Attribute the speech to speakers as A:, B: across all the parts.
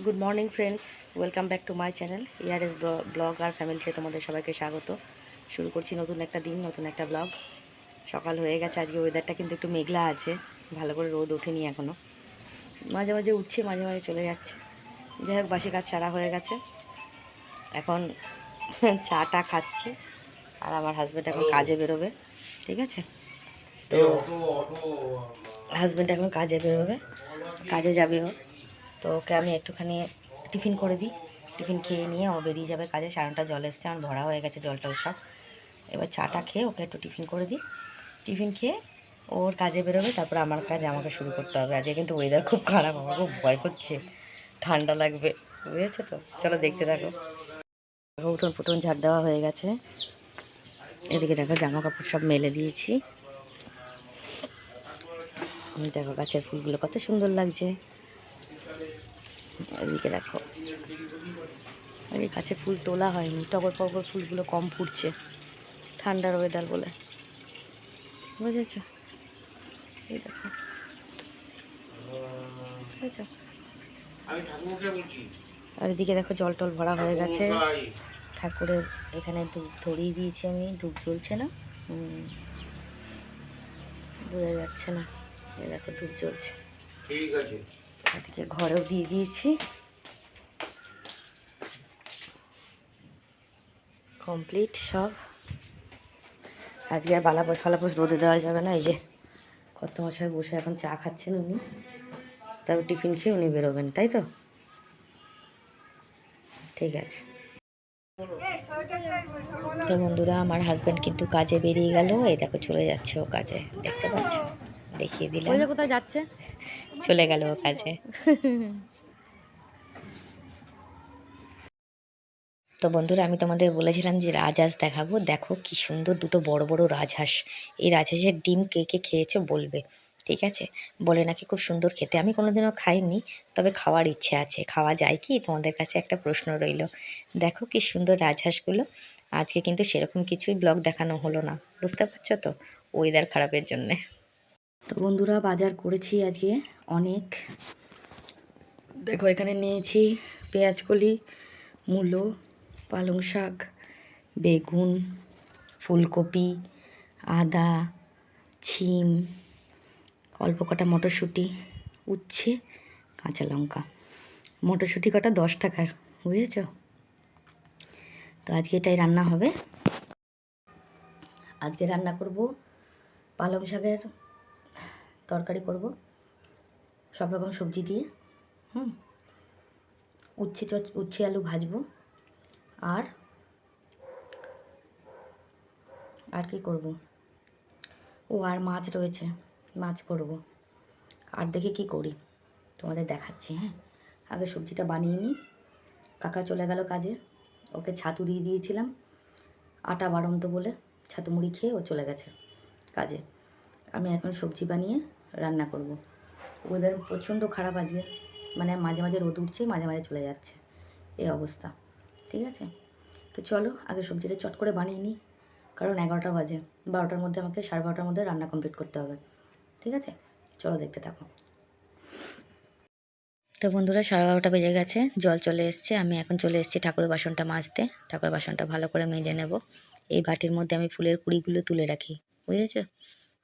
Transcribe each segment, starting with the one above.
A: Good morning friends, welcome back to my channel ইয়ার এস blog আর ফ্যামিলিতে তোমাদের সবাইকে স্বাগত। শুরু করছি নতুন একটা দিন, নতুন একটা ব্লগ। সকাল হয়ে গেছে, আজকে ওয়েদারটা কিন্তু একটু মেঘলা আছে, ভালো করে রোদ ওঠেনি এখনও, মাঝে মাঝে উঠছে মাঝে মাঝে চলে যাচ্ছে। যাই হোক, বাসি কাজ সারা হয়ে গেছে, এখন চাটা খাচ্ছি। আর আমার হাজব্যান্ড এখন কাজে বেরোবে, ঠিক আছে? তো হাজব্যান্ড এখন কাজে বেরোবে, কাজে যাবে ও। তো ওকে আমি একটুখানি টিফিন করে দিই, টিফিন খেয়ে নিয়ে ও বেরিয়ে যাবে কাজে। সারাটা জল এসছে, আমার ভরা হয়ে গেছে জলটা সব। এবার চাটা খেয়ে ওকে একটু টিফিন করে দিই, টিফিন খেয়ে ওর কাজে বেরোবে, তারপর আমার কাজ আমাকে শুরু করতে হবে। আজকে কিন্তু ওয়েদার খুব খারাপ, আমার খুব ভয় করছে, ঠান্ডা লাগবে, বুঝেছো তো? চলো দেখতে থাকো। উঠোন পুটন ঝাড় দেওয়া হয়ে গেছে, এদিকে দেখো জামা কাপড় সব মেলে দিয়েছি। দেখো গাছের ফুলগুলো কত সুন্দর লাগছে, এদিকে দেখো। আগে গাছে ফুল তোলা হয়নি, টগর পগর ফুলগুলো কম ফুটছে, ঠান্ডার ওয়েদার বলে, বুঝেছ? এই দেখো, বুঝেছ? আর এদিকে দেখো জল টল ভরা হয়ে গেছে, ঠাকুরের এখানে ধূপ ধরিয়ে দিয়েছি আমি, ধূপ জ্বলছে না, বোঝা যাচ্ছে না, এই দেখো ধূপ জ্বলছে, ঠিক আছে। এদিকে ঘরেও দিয়ে দিয়েছি, কমপ্লিট সব। আজকে আর বালাপোষ ফালাপোষ রোদে দেওয়া যাবে না। এই যে কত মশাই বসে এখন চা খাচ্ছেন উনি, তারপর টিফিন খেয়ে উনি বেরোবেন, তাই তো? ঠিক আছে। তো বন্ধুরা, আমার হাজব্যান্ড কিন্তু কাজে বেরিয়ে গেল, এই দেখো চলে যাচ্ছে ও কাজে, দেখতে পাচ্ছ? দেখিয়ে দিলাম, কোথায় যাচ্ছে, চলে গেল ও কাজে। তো বন্ধুরা, আমি তোমাদের বলেছিলাম যে রাজহাঁস দেখাবো, দেখো কি সুন্দর দুটো বড় বড় রাজহাঁস। এই রাজহাঁসের ডিম কে কে খেয়েছো বলবে, ঠিক আছে? বলে নাকি খুব সুন্দর খেতে, আমি কোনোদিনও খাইনি, তবে খাওয়ার ইচ্ছে আছে। খাওয়া যায় কি, তোমাদের কাছে একটা প্রশ্ন রইল। দেখো কি সুন্দর রাজহাঁসগুলো। আজকে কিন্তু সেরকম কিছুই ব্লগ দেখানো হলো না, বুঝতে পারছো তো, ওয়েদার খারাপের জন্যে। তো বন্ধুরা, বাজার করেছি আজকে অনেক। দেখো এখানে নিয়েছি পেঁয়াজকলি, মূলো, পালং শাক, বেগুন, ফুলকপি, আদা, ছিম, অল্প কটা মটরশুঁটি, উচ্ছে, কাঁচা লঙ্কা। মটরশুঁটি কটা 10 টাকার, বুঝেছ? তো আজকে এটাই রান্না হবে। আজকে রান্না করব পালং শাকের তরকারি করব, সব রকম সবজি দিয়ে। উচ্ছে আলু ভাজবো, আর আর কি করব, ও আর মাছ রয়েছে, মাছ করব। আর দেখি কি করি, তোমাদের দেখাচ্ছি। হ্যাঁ, আগে সবজিটা বানিয়ে নিই। কাকা চলে গেল কাজে, ওকে ছাতু দিয়ে দিয়েছিলাম, আটা বাড়ন্ত বলে ছাতু মুড়ি খেয়ে ও চলে গেছে কাজে। আমি এখন সবজি বানিয়ে রান্না করব। ওয়েদার প্রচণ্ড খারাপ আজকে, মানে মাঝে মাঝে রোদ উঠছে, মাঝে মাঝে চলে যাচ্ছে, এই অবস্থা, ঠিক আছে? তো চলো আগে সবজিটা চট করে বানিয়ে নিই, কারণ 11টা বাজে, 12টার মধ্যে আমাকে 12:30টার মধ্যে রান্না কমপ্লিট করতে হবে, ঠিক আছে? চলো দেখতে থাকো। তো বন্ধুরা, 12:30 বেজে গেছে, জল চলে এসছে, আমি এখন চলে এসেছি ঠাকুরের বাসনটা মাজতে। ঠাকুরের বাসনটা ভালো করে মেজে নেব। এই বাটির মধ্যে আমি ফুলের কুড়িগুলো তুলে রাখি, বুঝেছো?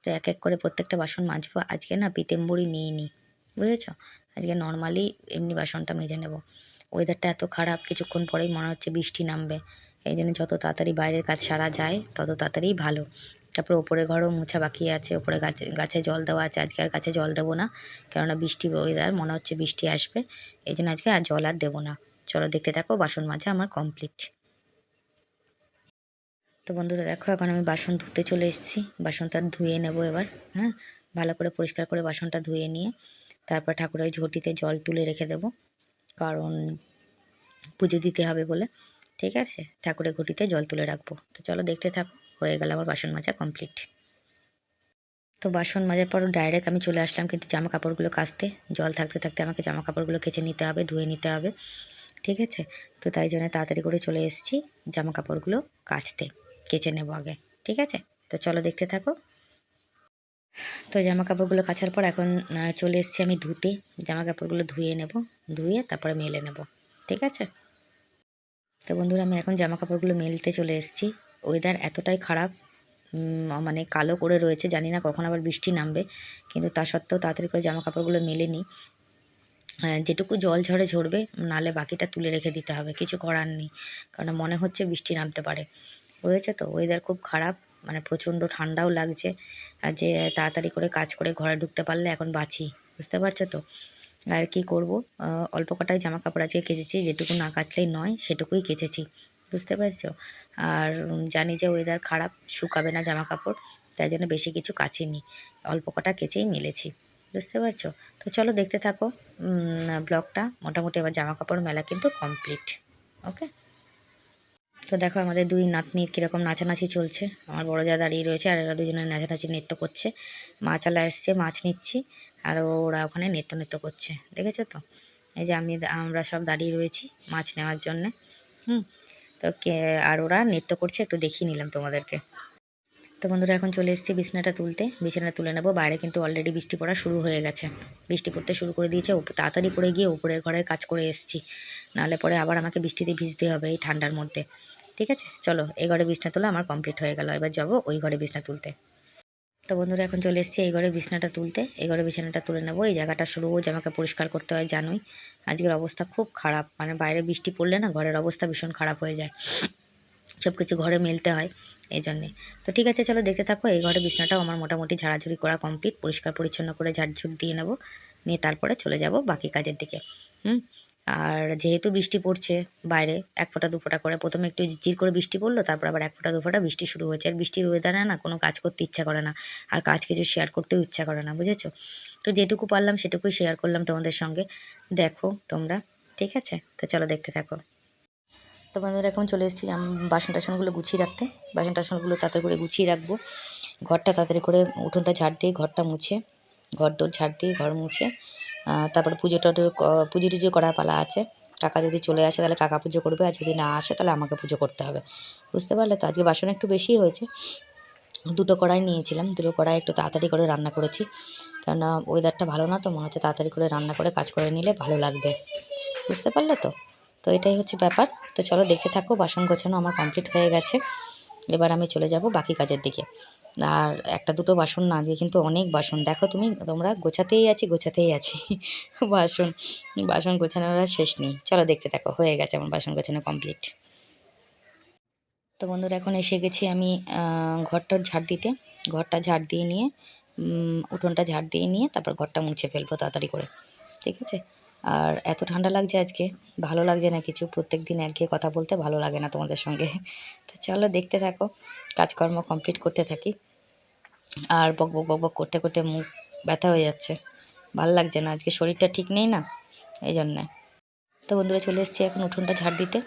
A: তো এক এক করে প্রত্যেকটা বাসন মাজবো। আজকে না পিতেম্বুরি নিইনি, বুঝেছো? আজকে নর্মালি এমনি বাসনটা মেজে নেব। ওয়েদারটা এত খারাপ, কিছুক্ষণ পরেই মনে হচ্ছে বৃষ্টি নামবে, এই জন্য যত তাড়াতাড়ি বাইরের কাজ সারা যায় তত তাড়াতাড়িই ভালো। তারপরে ওপরে ঘরও মোছা বাকি আছে, ওপরে গাছে জল দেওয়া আছে। আজকে আর গাছে জল দেবো না, কেননা বৃষ্টি ওয়েদার, মনে হচ্ছে বৃষ্টি আসবে, এই জন্য আজকে আর জল আর দেবো না। চলো দেখতে থাকো, বাসন মাজা আমার কমপ্লিট। তো বন্ধুরা দেখো, এখন আমি বাসন ধুতে চলে এসেছি, বাসনটা ধুয়ে নেব এবার। হ্যাঁ, ভালো করে পরিষ্কার করে বাসনটা ধুয়ে নিয়ে তারপর ঠাকুরের ঝটিতে জল তুলে রেখে দেব, কারণ পুজো দিতে হবে বলে, ঠিক আছে? ঠাকুরের ঘটিতে জল তুলে রাখবো। তো চলো দেখতে থাকো, হয়ে গেল আমার বাসন মাজা কমপ্লিট। তো বাসন মাজার পর ডাইরেক্ট আমি চলে আসলাম কিন্তু জামা কাপড়গুলো কাচতে। জল থাকতে থাকতে আমাকে জামা কাপড়গুলো কেচে নিতে হবে, ধুয়ে নিতে হবে, ঠিক আছে? তো তাই জন্য তাড়াতাড়ি করে চলে এসেছি জামা কাপড়গুলো কাচতে, কেচে নেব আগে, ঠিক আছে? তো চলো দেখতে থাকো। তো জামা কাপড়গুলো কাচার পর এখন চলে এসেছি আমি ধুতে। জামা কাপড়গুলো ধুয়ে নেব, ধুয়ে তারপরে মেলে নেব, ঠিক আছে। তো বন্ধুরা আমি এখন জামা কাপড়গুলো মেলতে চলে এসেছি। ওয়েদার এতটাই খারাপ, মানে কালো করে রয়েছে, জানি না কখন আবার বৃষ্টি নামবে, কিন্তু তা সত্ত্বেও তাড়াতাড়ি করে জামা কাপড়গুলো মেলে নিই। যেটুকু জল ঝরে ঝরবে, নাহলে বাকিটা তুলে রেখে দিতে হবে, কিছু করার নেই, কারণ মনে হচ্ছে বৃষ্টি নামতে পারে। বুঝেছো তো, ওয়েদার খুব খারাপ, মানে প্রচণ্ড ঠান্ডাও লাগছে। আর যে তাড়াতাড়ি করে কাজ করে ঘরে ঢুকতে পারলে এখন বাঁচি, বুঝতে পারছো তো। আর কি করব, অল্প কটাই জামা কাপড় আজকে কেচেছি, যেটুকু না কাচলেই নয় সেটুকুই কেচেছি, বুঝতে পারছো। আর জানি যে ওয়েদার খারাপ, শুকাবে না জামা কাপড়, তাই জন্য বেশি কিছু কাচিনি, অল্প কটা কেচেই মেলেছি, বুঝতে পারছো। তো চলো দেখতে থাকো ব্লগটা। মোটামুটি এবার জামা কাপড় মেলা কিন্তু কমপ্লিট। ওকে, তো দেখো আমাদের দুই নাতনির কীরকম নাচানাচি চলছে। আমার বড় যা দাঁড়িয়ে রয়েছে আর এরা দুজনে নাচানাচি নৃত্য করছে। মাছালা এসছে, মাছ নিচ্ছি, আর ওরা ওখানে নৃত্য নৃত্য করছে, দেখেছো তো। এই যে আমরা সব দাঁড়িয়ে রয়েছি মাছ নেওয়ার জন্যে। হুম, তো আর ওরা নৃত্য করছে, একটু দেখিয়ে নিলাম তোমাদেরকে। তো বন্ধুরা এখন চলে এসেছি বিছানাটা তুলতে, বিছানা তুলে নেবো। বাইরে কিন্তু অলরেডি বৃষ্টি পড়া শুরু হয়ে গেছে, বৃষ্টি পড়তে শুরু করে দিয়েছে। তাড়াতাড়ি করে গিয়ে উপরের ঘরের কাজ করে এসেছি, নাহলে পরে আবার আমাকে বৃষ্টিতে ভিজতে হবে এই ঠান্ডার মধ্যে। ঠিক আছে, চলো এই ঘরে বিছনা তোলা আমার কমপ্লিট হয়ে গেল, এবার যাবো ওই ঘরে বিছনা তুলতে। তো বন্ধুরা এখন চলে এসেছি এই ঘরে বিছনাটা তুলতে, এই ঘরে বিছানাটা তুলে নেবো। এই জায়গাটা রোজ আমাকে পরিষ্কার করতে হয়, জানোই। আজকের অবস্থা খুব খারাপ, মানে বাইরে বৃষ্টি পড়লে না ঘরের অবস্থা ভীষণ খারাপ হয়ে যায়, সব কিছু ঘরে মেলতে হয় এই জন্যে। তো ঠিক আছে, চলো দেখতে থাকো। এই ঘরে বিছনাটাও আমার মোটামুটি ঝাড়াঝুড়ি করা কমপ্লিট, পরিষ্কার পরিচ্ছন্ন করে ঝাড়ঝুড় দিয়ে নেবো, নিয়ে তারপরে চলে যাব বাকি কাজের দিকে। আর যেহেতু বৃষ্টি পড়ছে বাইরে, এক ফোঁটা দু ফোঁটা করে, প্রথমে একটু ঝিরঝির করে বৃষ্টি পড়লো, তারপর আবার এক ফোঁটা দু ফোঁটা বৃষ্টি শুরু হয়েছে। আর বৃষ্টির ওয়েদারে না কোনো কাজ করতে ইচ্ছা করে না, আর কাজ কিছু শেয়ার করতেও ইচ্ছা করে না, বুঝেছো। তো যেটুকু পারলাম সেটুকুই শেয়ার করলাম তোমাদের সঙ্গে, দেখো তোমরা, ঠিক আছে। তো চলো দেখতে থাকো। তো বন্ধুরা এখন চলে এসেছি বাসন টাসনগুলো গুছিয়ে রাখতে। বাসন টাসনগুলো তাড়াতাড়ি করে গুছিয়ে রাখবো, ঘরটা তাড়াতাড়ি করে উঠোনটা ঝাড় দিয়ে ঘরটা মুছে, ঘর দোর ঝাড় দিয়ে ঘর মুছে, তারপরে পুজো টুজো করার পালা আছে। কাকা যদি চলে আসে তাহলে কাকা পুজো করবে, আর যদি না আসে তাহলে আমাকে পুজো করতে হবে, বুঝতে পারলে তো। আজকে বাসন একটু বেশি হয়েছে, দুটো কড়াই নিয়েছিলাম, দুটো কড়াই একটু তাড়াতাড়ি করে রান্না করেছি, কেননা ওয়েদারটা ভালো না, তো মনে হচ্ছে তাড়াতাড়ি করে রান্না করে কাজ করে নিলে ভালো লাগবে, বুঝতে পারলে তো। তো এটাই হচ্ছে ব্যাপার। তো চলো দেখতে থাকো। বাসন গোছানো আমার কমপ্লিট হয়ে গেছে, এবার আমি চলে যাব বাকি কাজের দিকে। আর একটা দুটো বাসন না, যে কিন্তু অনেক বাসন, দেখো তোমরা, গোছাতেই আছি গোছাতেই আছি বাসন বাসন গোছানোর আর শেষ নেই। চলো দেখতে থাকো, হয়ে গেছে আমার বাসন গোছানো কমপ্লিট। তো বন্ধুরা এখন এসে গেছি আমি ঘরটার ঝাড় দিতে। ঘরটা ঝাড় দিয়ে নিয়ে, উঠোনটা ঝাড় দিয়ে নিয়ে তারপর ঘরটা মুছে ফেলবো তাড়াতাড়ি করে, ঠিক আছে। আর এত ঠান্ডা লাগছে আজকে, ভালো লাগছে না কিছু, প্রত্যেক দিন একঘেয়ে কথা বলতে ভালো লাগে না তোমাদের সঙ্গে। তো চলো দেখতে থাকো, কাজকর্ম কমপ্লিট করতে থাকি। আর বক বক বক বক করতে করতে মুখ ব্যথা হয়ে যাচ্ছে, ভালো লাগছে না, আজকে শরীরটা ঠিক নেই না, এই জন্যে। তো বন্ধুরা চলে এসেছি এখন উঠোনটা ঝাড় দিতে,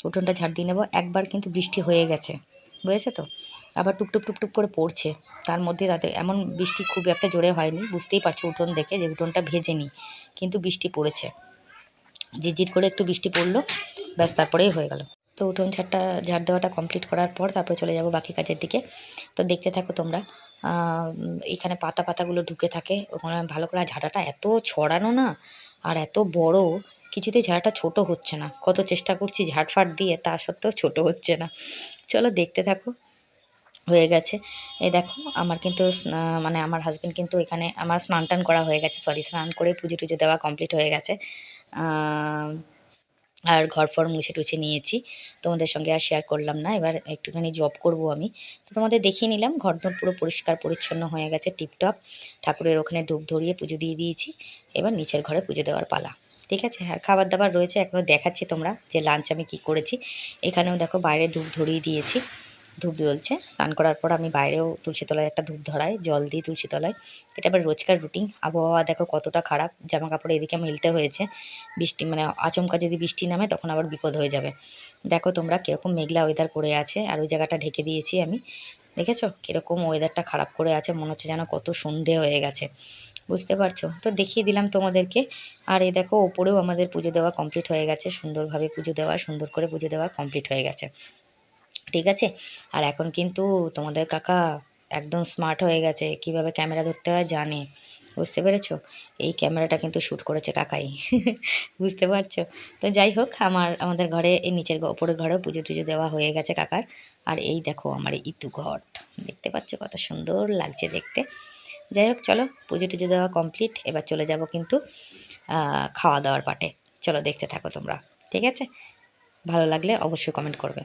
A: উঠোনটা ঝাড় দিয়ে নেবো। একবার কিন্তু বৃষ্টি হয়ে গেছে, বুঝেছো তো, আবার টুকটুক টুকটুক করে পড়ছে। তার মধ্যে রাতে এমন বৃষ্টি খুব একটা জোরে হয়নি, বুঝতেই পারছো উঠোন দেখে যে উঠোনটা ভেজেনি, কিন্তু বৃষ্টি পড়েছে, ঝিরঝির করে একটু বৃষ্টি পড়লো, ব্যাস তারপরেই হয়ে গেল। তো উঠোন ঝাড় দেওয়াটা কমপ্লিট করার পর তারপরে চলে যাব বাকি কাজের দিকে। তো দেখতে থাকো তোমরা। এখানে পাতাগুলো ঢুকে থাকে, ওখানে ভালো করে ঝাঁটাটা এত ছড়ানো না, আর এত বড়, কিছুতেই ঝাড়াটা ছোট হচ্ছে না, কত চেষ্টা করছি ঝাড়ফাট দিয়ে, তা সত্ত্বেও ছোট হচ্ছে না। চলো দেখতে থাকো, হয়ে গেছে। এই দেখো আমার কিন্তু মানে আমার হাজব্যান্ড কিন্তু এখানে, আমার স্নান টান করা হয়ে গেছে, সরি, স্নান করে পুজো টুজো দেওয়া কমপ্লিট হয়ে গেছে। আর ঘর ফর মুছে টুছে নিয়েছি, তোমাদের সঙ্গে আর শেয়ার করলাম না। এবার একটুখানি জব করব আমি, তো তোমাদের দেখিয়ে নিলাম। ঘরদোর পুরো পরিষ্কার পরিচ্ছন্ন হয়ে গেছে, টিপটপ। ঠাকুরের ওখানে ধূপ ধরিয়ে পুজো দিয়ে দিয়েছি, এবার নিচের ঘরে পুজো দেওয়ার পালা, ঠিক আছে। আর খাবার দাবার রয়েছে, এখনও দেখাচ্ছি তোমরা যে লাঞ্চ আমি কি করেছি। এখানেও দেখো বাইরে ধূপ ধরিয়ে দিয়েছি, ধূপ জ্বলছে। স্নান করার পর আমি বাইরেও তুলসী তলায় একটা ধূপ ধরাই, জল দিই তুলসী তলায়, এটা আবার রোজকার রুটিন। আবহাওয়া দেখো কতটা খারাপ, জামা কাপড় এদিকে মেলতে হয়েছে, বৃষ্টি মানে আচমকা যদি বৃষ্টি নামে তখন আবার বিপদ হয়ে যাবে। দেখো তোমরা কীরকম মেঘলা ওয়েদার করে আছে, আর ওই জায়গাটা ঢেকে দিয়েছি আমি, দেখেছো কীরকম ওয়েদারটা খারাপ করে আছে, মনে হচ্ছে যেন কত সন্ধে হয়ে গেছে, বুঝতে পারছো তো, দেখিয়ে দিলাম তোমাদেরকে। আর এই দেখো ওপরেও আমাদের পুজো দেওয়া কমপ্লিট হয়ে গেছে, সুন্দরভাবে পুজো দেওয়া, সুন্দর করে পুজো দেওয়া কমপ্লিট হয়ে গেছে, ঠিক আছে। আর এখন কিন্তু তোমাদের কাকা একদম স্মার্ট হয়ে গেছে, কিভাবে ক্যামেরা ধরতে হয় জানে, বুঝতে পেরেছো? এই ক্যামেরাটা কিন্তু শ্যুট করেছে কাকাই। বুঝতে পারছো? তো যাই হোক, আমাদের ঘরে এই নিচের ওপরের ঘরেও পুজো টুজো দেওয়া হয়ে গেছে কাকার। আর এই দেখো আমার এই ইতু ঘট, দেখতে পাচ্ছ কত সুন্দর লাগছে দেখতে। যাই হোক, চলো পুজো টুজো দেওয়া কমপ্লিট, এবার চলে যাব কিন্তু খাওয়া দাওয়ার পাটে। চলো দেখতে থাকো তোমরা, ঠিক আছে? ভালো লাগলে অবশ্যই কমেন্ট করবে।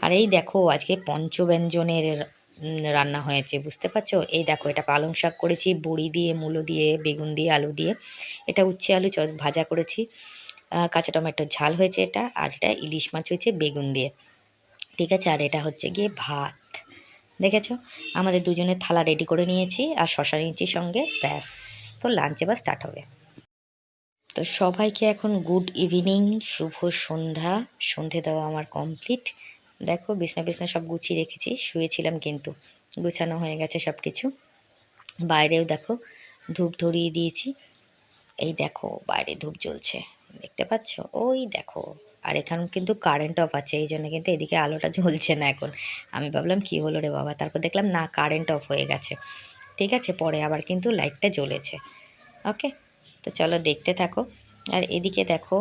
A: আর এই দেখো আজকে পঞ্চব্যঞ্জনের রান্না হয়েছে, বুঝতে পারছো? এই দেখো, এটা পালং শাক করেছি বড়ি দিয়ে, মূলো দিয়ে, বেগুন দিয়ে, আলু দিয়ে। এটা উচ্ছে আলু ভাজা করেছি, কাঁচা টমেটোর ঝাল হয়েছে এটা। আর এটা ইলিশ মাছ হয়েছে বেগুন দিয়ে, ঠিক আছে? আর এটা হচ্ছে গিয়ে ভাত, দেখেছো? আমাদের দুজনের থালা রেডি করে নিয়েছি, আর শশা নিয়েছি সঙ্গে, ব্যাস। তো লাঞ্চ এবার স্টার্ট হবে। তো সবাইকে এখন গুড ইভিনিং, শুভ সন্ধ্যা। সন্ধে দেওয়া আমার কমপ্লিট। দেখো বিছনা বিছনা সব গুছিয়ে রেখেছি, শুয়েছিলাম কিন্তু গুছানো হয়ে গেছে সব কিছু। বাইরেও দেখো ধূপ ধরিয়ে দিয়েছি, এই দেখো বাইরে ধূপ জ্বলছে, দেখতে পাচ্ছ? ওই দেখো। আর এখানে কিন্তু কারেন্ট অফ আছে, এই জন্য কিন্তু এদিকে আলোটা জ্বলছে না এখন। আমি ভাবলাম কি হলো রে বাবা, তারপর দেখলাম না, কারেন্ট অফ হয়ে গেছে। ঠিক আছে, পরে আবার কিন্তু লাইটটা জ্বলেছে। ওকে, তো চলো দেখতে থাকো। আর এদিকে দেখো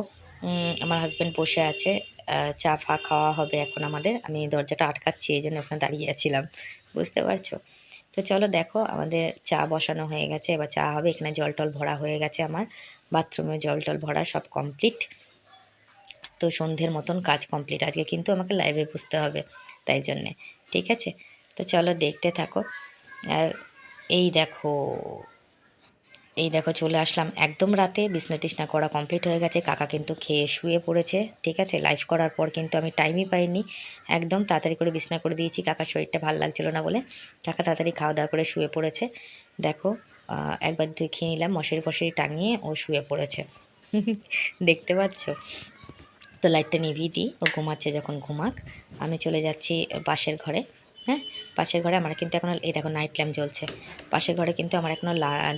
A: আমার হাজব্যান্ড বসে আছে, চা ফা খাওয়া হবে এখন আমাদের। আমি দরজাটা আটকাচ্ছি, এই জন্য ওখানে দাঁড়িয়ে আছিলাম, বুঝতে পারছো? তো চলো দেখো, আমাদের চা বসানো হয়ে গেছে, এবার চা হবে। এখানে জল টল ভরা হয়ে গেছে আমার, বাথরুমে জল টল ভরা সব কমপ্লিট। তো সন্ধ্যের মতন কাজ কমপ্লিট। আজকে কিন্তু আমাকে লাইভে বুঝতে হবে, তাই জন্যে, ঠিক আছে? তো চলো দেখতে থাকো। আর এই দেখো, এই দেখো চলে আসলাম একদম রাতে, বিছনা টিছনা করা কমপ্লিট হয়ে গেছে। কাকা কিন্তু খেয়ে শুয়ে পড়েছে, ঠিক আছে? লাইভ করার পর কিন্তু আমি টাইমই পাইনি, একদম তাড়াতাড়ি করে বিছনা করে দিয়েছি। কাকার শরীরটা ভালো লাগছিল না বলে কাকা তাড়াতাড়ি খাওয়া দাওয়া করে শুয়ে পড়েছে। দেখো একবার দেখিয়ে নিলাম, মশারি ফশারি টাঙিয়ে ও শুয়ে পড়েছে। দেখতে পাচ্ছ? তো লাইটটা নিভিয়ে দিই, ও ঘুমাচ্ছে, যখন ঘুমাক আমি চলে যাচ্ছি পাশের ঘরে। হ্যাঁ, পাশের ঘরে আমার কিন্তু এখনও, এই দেখো নাইট ল্যাম্প জ্বলছে। পাশের ঘরে কিন্তু আমার এখনও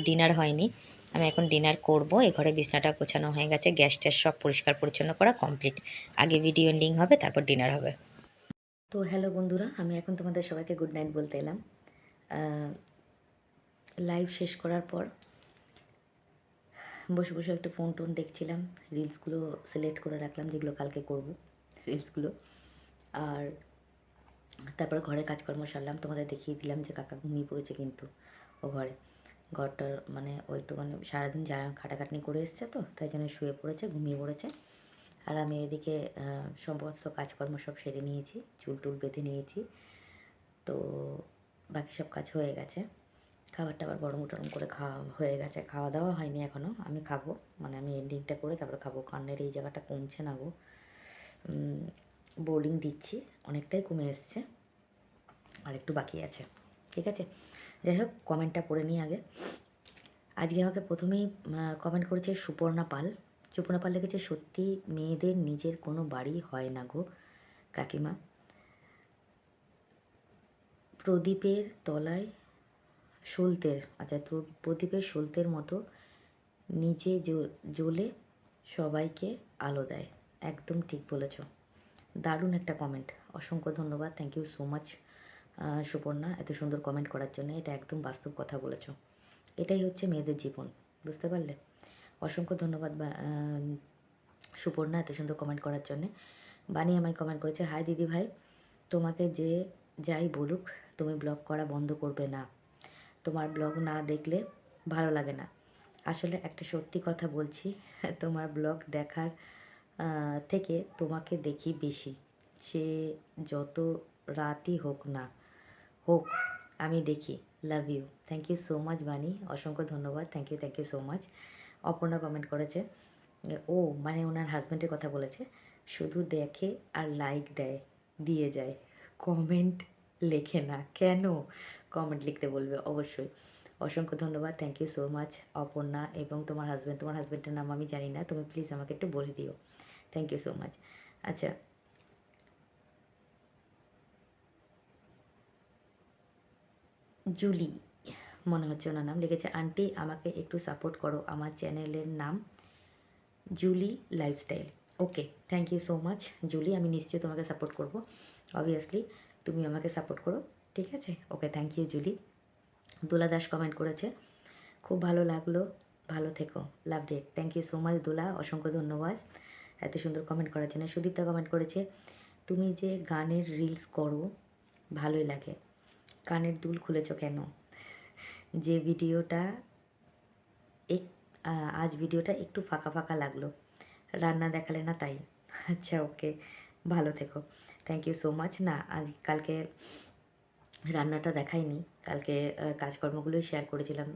A: ডিনার হয়নি, আমি এখন ডিনার করব। এই ঘরে বিছনাটা গোছানো হয়ে গেছে, গ্যাস ট্যাস সব পরিষ্কার পরিচ্ছন্ন করা কমপ্লিট। আগে ভিডিও এন্ডিং হবে, তারপর ডিনার হবে। তো হ্যালো বন্ধুরা, আমি এখন তোমাদের সবাইকে গুড নাইট বলতে এলাম। লাইভ শেষ করার পর বসে বসে একটু ফোন টোন দেখছিলাম, রিলসগুলো সিলেক্ট করে রাখলাম যেগুলো কালকে করব, রিলসগুলো। আর তারপর ঘরে কাজকর্ম সারলাম, তোমাদের দেখিয়ে দিলাম যে কাকা ঘুমিয়ে পড়েছে কিন্তু ও ঘরে। ঘরটার মানে ও একটু মানে সারাদিন যা খাটাখাটনি করে এসছে, তো তাই জন্য শুয়ে পড়েছে, ঘুমিয়ে পড়েছে। আর আমি এদিকে সমস্ত কাজকর্ম সব সেরে নিয়েছি, চুল টুল বেঁধে নিয়েছি। তো বাকি সব কাজ হয়ে গেছে, খাবার টাবার গরম টরম করে খাওয়া হয়ে গেছে। খাওয়া দাওয়া হয়নি এখনও, আমি খাবো, মানে আমি এন্ডিংটা করে তারপরে খাবো। কান্নের এই জায়গাটা কমছে না গো, বোর্ডিং দিচ্ছি, অনেকটাই কমে এসছে, আর একটু বাকি আছে, ঠিক আছে? যাই হোক, কমেন্টটা পড়ে নিই আগে। আজকে আমাকে প্রথমেই কমেন্ট করেছে সুপর্ণা পাল। সুপর্ণা পাল লিখেছে, সত্যি মেয়েদের নিজের কোনো বাড়ি হয় না গো কাকিমা, প্রদীপের তলায় সলতের, আচ্ছা, প্রদীপের সলতের মতো নিজে জ্বলে সবাইকে আলো দেয়। একদম ঠিক বলেছ, দারুণ একটা কমেন্ট, অসংখ্য ধন্যবাদ, thank you so much Suparna, এত সুন্দর কমেন্ট করার জন্য। এটা একদম বাস্তব কথা বলেছো, এটাই হচ্ছে মেয়েদের জীবন, বুঝতে পারলে? অসংখ্য ধন্যবাদ সুপর্ণা, এত সুন্দর কমেন্ট করার জন্যে। বানি আমায় কমেন্ট করেছে, হাই দিদি ভাই, তোমাকে যে যাই বলুক তুমি ব্লগ করা বন্ধ করবে না, তোমার ব্লগ না দেখলে ভালো লাগে না। আসলে একটা সত্যি কথা বলছি, তোমার ব্লগ দেখার থেকে তোমাকে দেখি বেশি, সে যত রাতই হোক না হোক, আমি দেখি, love you, thank you so much Bani, অসংখ্য ধন্যবাদ, thank you so much. Aparna comment করেছে, ও মানে ওনার হাজব্যান্ডের কথা বলেছে, শুধু দেখে আর লাইক দেয়, দিয়ে যায়, কমেন্ট লেখে না কেন? কমেন্ট লিখতে বলবে অবশ্যই। অসংখ্য ধন্যবাদ, thank you so much Aparna. এবং তোমার হাজব্যান্ডের নাম আমি জানি না, তুমি প্লিজ আমাকে একটু বলে দিও, থ্যাংক ইউ সো মাচ। আচ্ছা, জুলি মনে হচ্ছে ওনার নাম, লিখেছে, আন্টি আমাকে একটু সাপোর্ট করো, আমার চ্যানেলের নাম Julie lifestyle. Okay, thank you so much Julie, আমি নিশ্চয়ই তোমাকে সাপোর্ট করব, অবভিয়াসলি তুমি আমাকে সাপোর্ট করো, ঠিক আছে? Okay, thank you Julie. Dula Das comment করেছে, খুব ভালো লাগলো, ভালো থেকো, লাভ ডেট। Thank you so much Dula, অসংখ্য ধন্যবাদ এত সুন্দর কমেন্ট করার জন্য। সুদীপ্তা কমেন্ট করেছে, তুমি যে গানের রিলস করো ভালোই লাগে, কানের দুল খুলেছ কেন? যে ভিডিওটা এক আজ ভিডিওটা একটু ফাঁকা ফাঁকা লাগলো, রান্না দেখালে না তাই। আচ্ছা ওকে, ভালো থেকো, থ্যাংক ইউ সো মাচ। না আজ কালকে রান্নাটা দেখাইনি, কালকে কাজকর্মগুলোই শেয়ার করেছিলাম,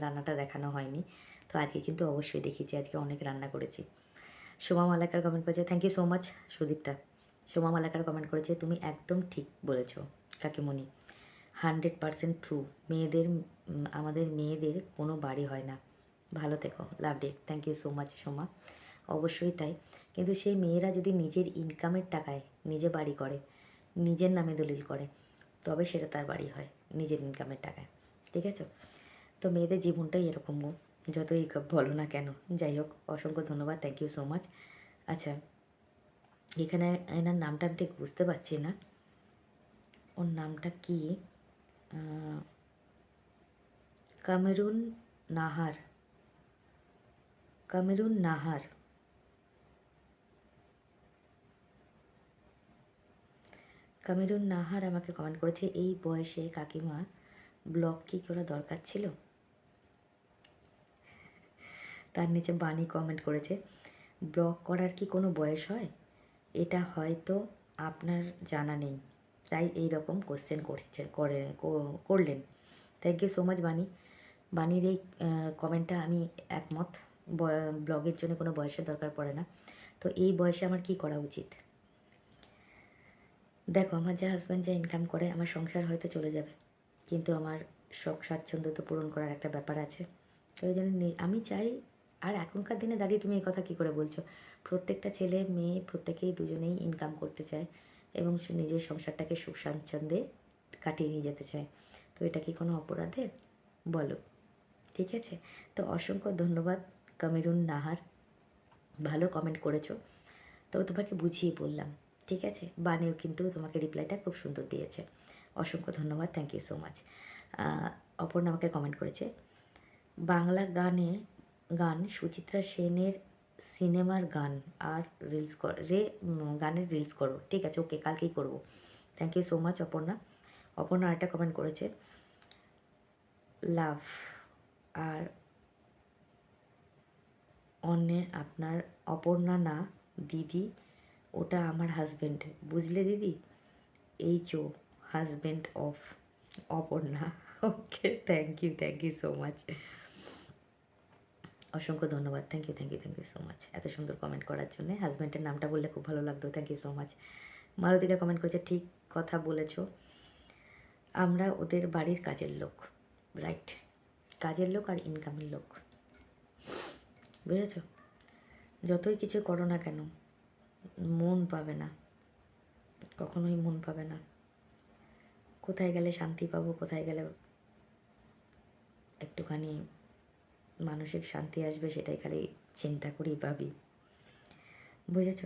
A: রান্নাটা দেখানো হয়নি। তো আজকে কিন্তু অবশ্যই দেখিয়েছি, আজকে অনেক রান্না করেছি। সোমা মালাকার কমেন্ট করেছে, thank you so much Sudipta. Soma Malakar comment করেছে, তুমি একদম ঠিক বলেছ কাকিমণি, 100% ট্রু। মেয়েদের আমাদের মেয়েদের কোনো বাড়ি হয় না, ভালো থেকো, love day. Thank you so much Soma, অবশ্যই তাই। কিন্তু সেই মেয়েরা যদি নিজের ইনকামের টাকায় নিজে বাড়ি করে, নিজের নামে দলিল করে, তবে সেটা তার বাড়ি হয় নিজের ইনকামের টাকায়, ঠিক আছে? তো মেয়েদের জীবনটাই এরকম গো, যতই বলো না কেন। যাই হোক, অসংখ্য ধন্যবাদ, থ্যাংক ইউ সো মাচ। আচ্ছা, এখানে এনার নামটা আমি ঠিক বুঝতে পারছি না, ওর নামটা কি? কামেরুন নাহার, কামেরুন নাহার, কামেরুন নাহার আমাকে কমেন্ট করেছে, এই বয়সে কাকিমা ব্লগ কি করা দরকার ছিল? তার নিচে বাণী কমেন্ট করেছে, ব্লগ করার কি কোনো বয়স হয়? এটা হয়তো আপনার জানা নেই, তাই এই রকম কোশ্চেন করলেন। থ্যাংক ইউ সো মাচ বাণী। বাণীর এই কমেন্টটা আমি একমত, ব্লগের জন্য কোনো বয়সের দরকার পড়ে না। তো এই বয়সে আমার কি করা উচিত? দেখো, আমার যে হাজব্যান্ড যা ইনকাম করে, আমার সংসার হয়তো চলে যাবে, কিন্তু আমার শখ স্বাচ্ছন্দ্য তো পূরণ করার একটা ব্যাপার আছে। তো ওই জন্য আমি চাই, আর এখনকার দিনে দাঁড়িয়ে তুমি এই কথা কী করে বলছো? প্রত্যেকটা ছেলে মেয়ে প্রত্যেকেই দুজনেই ইনকাম করতে চায় এবং সে নিজের সংসারটাকে সুখ স্বাচ্ছন্দ্যে কাটিয়ে নিয়ে যেতে চায়। তো এটা কি কোনো অপরাধের বলো? ঠিক আছে, তো অসংখ্য ধন্যবাদ কামেরুন নাহার, ভালো কমেন্ট করেছো, তবে তোমাকে বুঝিয়ে বললাম, ঠিক আছে? বানিও কিন্তু তোমাকে রিপ্লাইটা খুব সুন্দর দিয়েছে, অসংখ্য ধন্যবাদ, thank you so much. Aparna আমাকে কমেন্ট করেছে, বাংলা গান সুচিত্রা সেনের সিনেমার গান আর রিলস গানের রিলস করো, ঠিক আছে ওকে, কালকেই করবো। Thank you so much Aparna. Aparna আরেকটা কমেন্ট করেছে, লাভ আর অন্যে আপনার অপর্ণা না দিদি, ওটা আমার হাজব্যান্ড, বুঝলে দিদি, এই চো husband of Aparna. Okay, thank you so much, অসংখ্য ধন্যবাদ, থ্যাংক ইউ সো মাচ এত সুন্দর কমেন্ট করার জন্য। হাজব্যান্ডের নামটা বললে খুব ভালো লাগতো, thank you so much. Maltika comment করেছে, ঠিক কথা বলেছ, আমরা ওদের বাড়ির কাজের লোক, রাইট, কাজের লোক আর ইনকামের লোক, বুঝেছ? যতই কিছু করো না কেন, মন পাবে না, কখনোই মন পাবে না। কোথায় গেলে শান্তি পাবো, কোথায় গেলে একটুখানি মানসিক শান্তি আসবে, সেটাই খালি চিন্তা করেই ভাবি, বুঝেছ?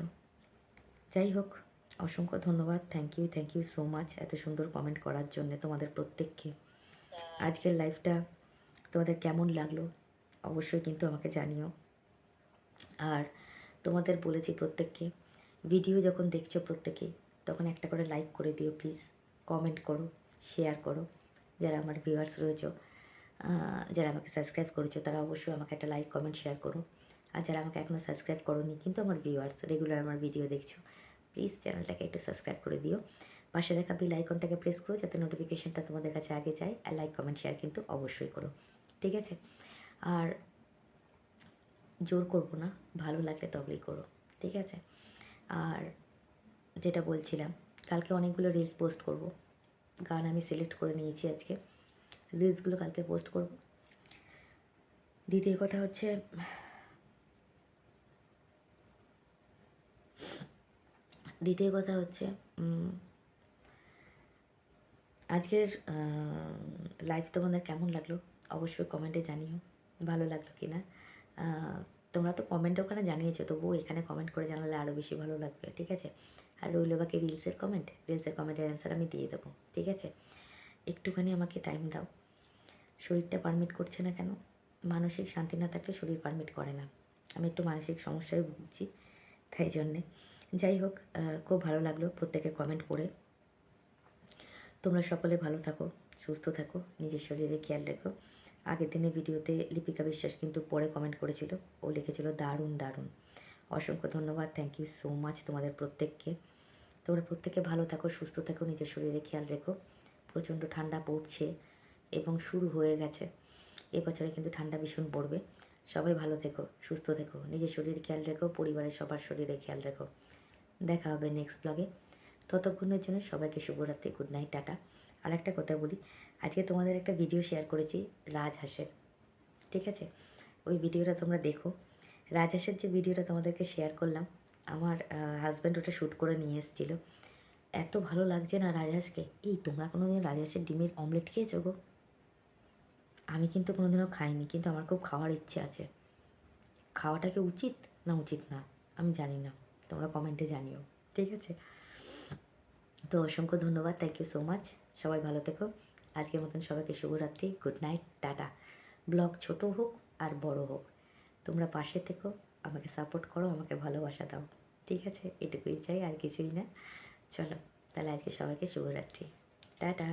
A: যাই হোক, অসংখ্য ধন্যবাদ, থ্যাংক ইউ সো মাচ এত সুন্দর কমেন্ট করার জন্য তোমাদের প্রত্যেককে। আজকের লাইফটা তোমাদের কেমন লাগলো অবশ্যই কিন্তু আমাকে জানিও। আর তোমাদের বলেছি প্রত্যেককে, ভিডিও যখন দেখছো প্রত্যেকেই, তখন একটা করে লাইক করে দিও প্লিজ, কমেন্ট করো, শেয়ার করো। যারা আমার ভিউয়ার্স রয়েছে, যারা আমাকে সাবস্ক্রাইব করেছো, তারা অবশ্যই আমাকে একটা লাইক কমেন্ট শেয়ার করো। আর যারা আমাকে এখনও সাবস্ক্রাইব করোনি কিন্তু আমার ভিউয়ার্স, রেগুলার আমার ভিডিও দেখছো, প্লিজ চ্যানেলটাকে একটু সাবস্ক্রাইব করে দিও। পাশে দেখা বেল আইকনটাকে প্রেস করো, যাতে নোটিফিকেশানটা তোমাদের কাছে আগে যায়। আর লাইক কমেন্ট শেয়ার কিন্তু অবশ্যই করো, ঠিক আছে? আর জোর করবো না, ভালো লাগলে তবেই করো, ঠিক আছে? আর যেটা বলছিলাম, কালকে অনেকগুলো রিলস পোস্ট করব, গান আমি সিলেক্ট করে নিয়েছি আজকে, রিলসগুলো কালকে পোস্ট করব। দ্বিতীয় কথা হচ্ছে, আজকের লাইভ তোমাদের কেমন লাগলো অবশ্যই কমেন্টে জানিও, ভালো লাগলো কি না। তোমরা তো কমেন্টে ওখানে জানিয়েছো, তবুও এখানে কমেন্ট করে জানালে আরও বেশি ভালো লাগবে, ঠিক আছে? আর রইল বাকি রিলসের কমেন্টের অ্যান্সার আমি দিয়ে দেবো, ঠিক আছে? একটুখানি আমাকে টাইম দাও, শরীরটা পারমিট করছে না কেন? মানসিক শান্তি না থাকলে শরীর পারমিট করে না। আমি একটু মানসিক সমস্যায় ভুগছি, তাই জন্যে। যাই হোক, খুব ভালো লাগলো প্রত্যেকের কমেন্ট পড়ে। তোমরা সকলে ভালো থাকো, সুস্থ থাকো, নিজের শরীরে খেয়াল রেখো। আগের দিনের ভিডিওতে লিপিকা বিশ্বাস কিন্তু পরে কমেন্ট করেছিল, ও লিখেছিল দারুণ দারুণ। অসংখ্য ধন্যবাদ, থ্যাংক ইউ সো মাচ তোমাদের প্রত্যেককে। তোমরা প্রত্যেকে ভালো থাকো, সুস্থ থাকো, নিজের শরীরে খেয়াল রেখো। প্রচণ্ড ঠান্ডা পড়ছে এবং শুরু হয়ে গেছে। এবছরে কিন্তু ঠান্ডা ভীষণ পড়বে। সবাই ভালো থেকো, সুস্থ থেকো, নিজের শরীর খেয়াল রেখো, পরিবারের সবার শরীরে খেয়াল রেখো। দেখা হবে নেক্সট ব্লগে। ততক্ষণের জন্য সবাইকে শুভরাত্রি, গুড নাইট, টাটা। আর একটা কথা বলি, আজকে তোমাদের একটা ভিডিও শেয়ার করেছি রাজহাঁসের, ঠিক আছে? ওই ভিডিওটা তোমরা দেখো। রাজহাঁসের যে ভিডিওটা তোমাদেরকে শেয়ার করলাম, আমার হাজব্যান্ড ওটা শ্যুট করে নিয়ে এসেছিলো। এত ভালো লাগছে না রাজহাঁসকে। এই তোমরা কোনো দিন রাজহাঁসের ডিমের অমলেট খেয়েছো গো? আমি কিন্তু কোনো দিনও খাইনি, কিন্তু আমার খুব খাওয়ার ইচ্ছে আছে। খাওয়াটা কি উচিত না উচিত না আমি জানি না, তোমরা কমেন্টে জানিও, ঠিক আছে? তো অসংখ্য ধন্যবাদ, থ্যাংক ইউ সো মাচ। সবাই ভালো থেকো। আজকের মতন সবাইকে শুভরাত্রি, গুড নাইট, টাটা। ব্লগ ছোট হোক আর বড় হোক, তোমরা পাশে থেকো, আমাকে সাপোর্ট করো, আমাকে ভালোবাসা দাও, ঠিক আছে? এটুকুই চাই, আর কিছুই না। চলো তাহলে আজকে সবাইকে শুভরাত্রি, টাটা।